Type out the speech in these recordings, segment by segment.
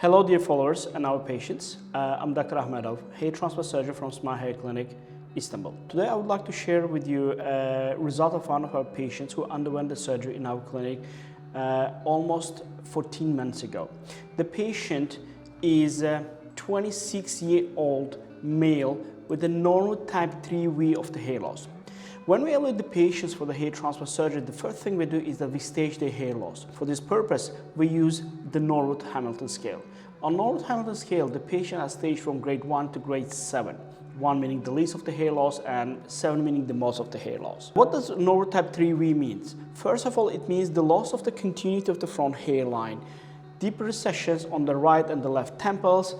Hello dear followers and our patients. I'm Dr. Ahmedov, hair transplant surgeon from Smile Hair Clinic, Istanbul. Today I would like to share with you a result of one of our patients who underwent the surgery in our clinic almost 14 months ago. The patient is a 26-year-old male with a normal type 3V of the hair loss. When we evaluate the patients for the hair transplant surgery, the first thing we do is that we stage their hair loss. For this purpose, we use the Norwood-Hamilton scale. On Norwood-Hamilton scale, the patient has staged from grade 1 to grade 7. 1 meaning the least of the hair loss and 7 meaning the most of the hair loss. What does Norwood type 3V means? First of all, it means the loss of the continuity of the front hairline, deeper recessions on the right and the left temples,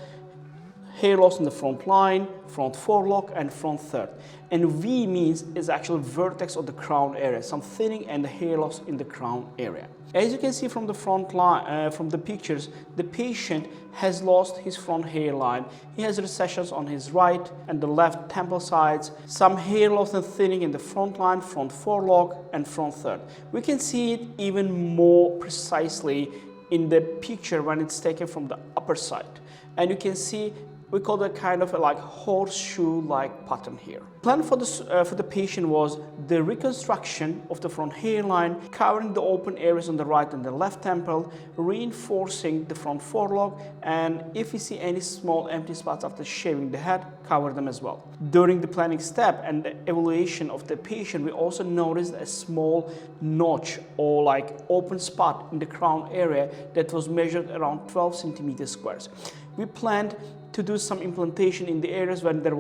hair loss in the front line, front forelock, and front third. And V means is actually vertex of the crown area, some thinning and the hair loss in the crown area. As you can see from the front line, from the pictures, the patient has lost his front hairline. He has recessions on his right and the left temple sides, some hair loss and thinning in the front line, front forelock, and front third. We can see it even more precisely in the picture when it's taken from the upper side. And you can see we call that kind of a like horseshoe-like pattern here. Plan for the patient was the reconstruction of the front hairline, covering the open areas on the right and the left temple, reinforcing the front forelock, and if we see any small empty spots after shaving the head, cover them as well. During the planning step and the evaluation of the patient, we also noticed a small notch or like open spot in the crown area that was measured around 12 centimeters squares. We planned to do some implantation in the areas where there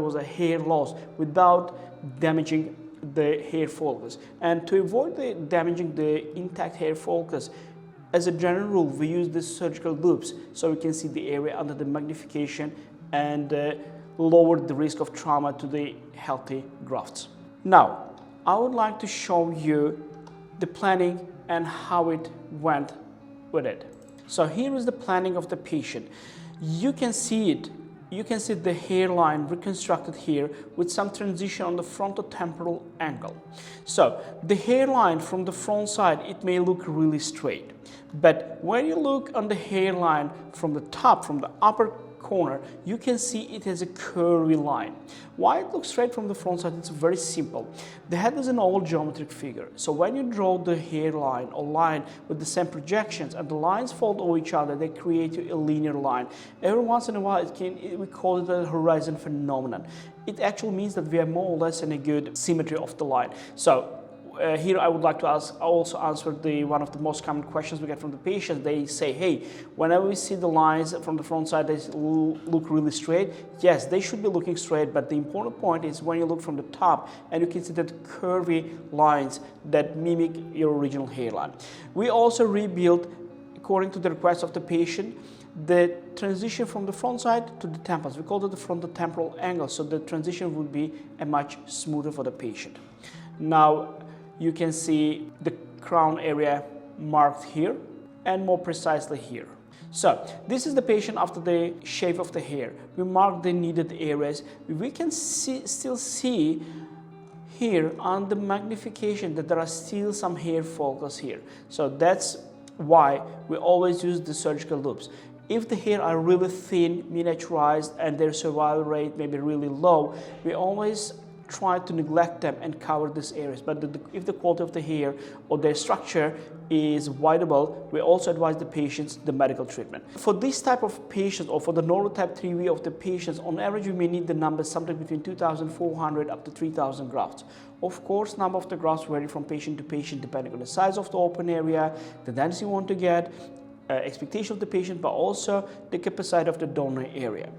was a hair loss without damaging the hair follicles. And to avoid damaging the intact hair follicles, as a general rule, we use these surgical loops so we can see the area under the magnification and lower the risk of trauma to the healthy grafts. Now, I would like to show you the planning and how it went with it. So here is the planning of the patient. You can see it. You can see the hairline reconstructed here with some transition on the frontotemporal angle. So the hairline from the front side, it may look really straight. But when you look on the hairline from the top, from the upper corner, you can see it has a curvy line. Why it looks straight from the front side? It's very simple. The head is an oval geometric figure. So when you draw the hairline or line with the same projections and the lines fold over each other, they create a linear line. Every once in a while, we call it a horizon phenomenon. It actually means that we are more or less in a good symmetry of the line. So here I would like to also answer one of the most common questions we get from the patients. They say, hey, whenever we see the lines from the front side, they look really straight. Yes, they should be looking straight, but the important point is when you look from the top and you can see that curvy lines that mimic your original hairline. We also rebuilt, according to the request of the patient, the transition from the front side to the temples. We call it the frontotemporal angle, so the transition would be a much smoother for the patient. Now, you can see the crown area marked here and more precisely here. So this is the patient after the shave of the hair. We mark the needed areas. We can still see here on the magnification that there are still some hair follicles here. So that's why we always use the surgical loops. If the hair are really thin, miniaturized, and their survival rate may be really low, we always try to neglect them and cover these areas. But if the quality of the hair or their structure is wideable, we also advise the patients the medical treatment. For this type of patients or for the Norwood type 3V of the patients, on average we may need the numbers something between 2,400 up to 3,000 grafts. Of course, number of the grafts vary from patient to patient depending on the size of the open area, the density you want to get, expectation of the patient, but also the capacity of the donor area.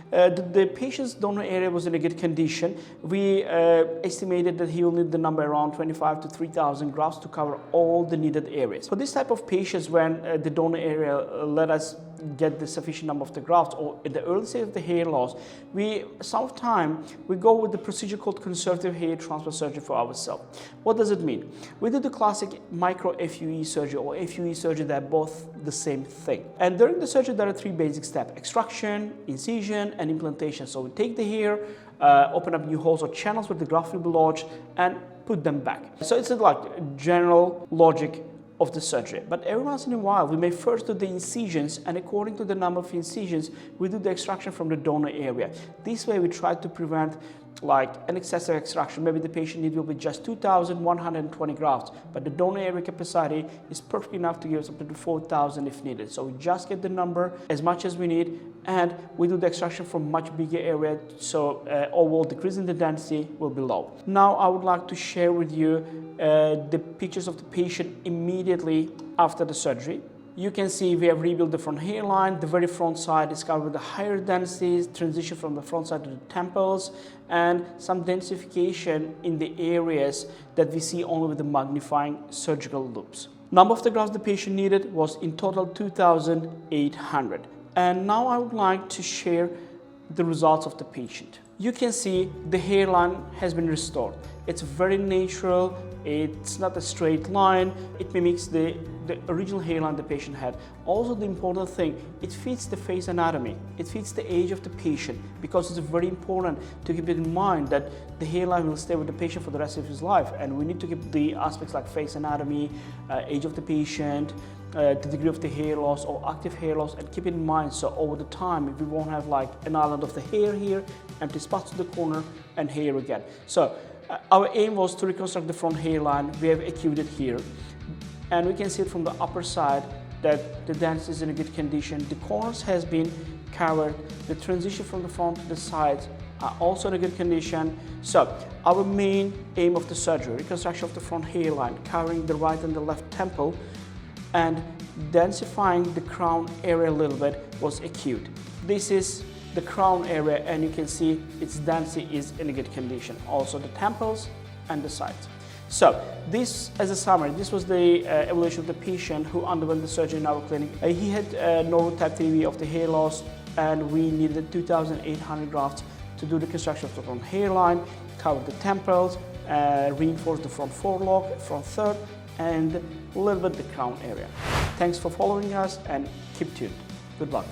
The patient's donor area was in a good condition. We estimated that he will need the number around 25 to 3,000 grafts to cover all the needed areas. For this type of patients, when the donor area let us get the sufficient number of the grafts or in the early stage of the hair loss, sometimes we go with the procedure called conservative hair transplant surgery for ourselves. What does it mean? We do the classic micro FUE surgery or FUE surgery. They're both the same thing. And during the surgery, there are 3 basic steps: extraction, incision, and implantation. So we take the hair, open up new holes or channels where the graft will be lodged, and put them back. So it's like general logic of the surgery. But every once in a while, we may first do the incisions, and according to the number of incisions, we do the extraction from the donor area. This way, we try to prevent like an excessive extraction. Maybe the patient need will be just 2,120 grafts, but the donor area capacity is perfect enough to give us up to 4,000 if needed. So we just get the number as much as we need, and we do the extraction from much bigger area, so overall decreasing the density will be low. Now I would like to share with you the pictures of the patient immediately after the surgery. You can see we have rebuilt the front hairline. The very front side is covered with the higher densities, transition from the front side to the temples, and some densification in the areas that we see only with the magnifying surgical loops. Number of the grafts the patient needed was in total 2,800. And now I would like to share the results of the patient. You can see the hairline has been restored. It's very natural, it's not a straight line, it mimics the original hairline the patient had. Also, the important thing, it fits the face anatomy, it fits the age of the patient, because it's very important to keep it in mind that the hairline will stay with the patient for the rest of his life, and we need to keep the aspects like face anatomy, age of the patient, the degree of the hair loss or active hair loss, and keep it in mind so over the time we won't have like an island of the hair here, empty spots to the corner, and hair again. So our aim was to reconstruct the front hairline. We have acute it here, and we can see it from the upper side that the density is in a good condition. The corners has been covered. The transition from the front to the sides are also in a good condition. So our main aim of the surgery, reconstruction of the front hairline, covering the right and the left temple, and densifying the crown area a little bit, was acute. This is the crown area, and you can see its density is in a good condition. Also the temples and the sides. So this, as a summary, this was the evaluation of the patient who underwent the surgery in our clinic. He had neurotype 3B of the hair loss, and we needed 2,800 grafts to do the construction of the front hairline, cover the temples, reinforce the front forelock, front third, and a little bit the crown area. Thanks for following us, and keep tuned. Good luck.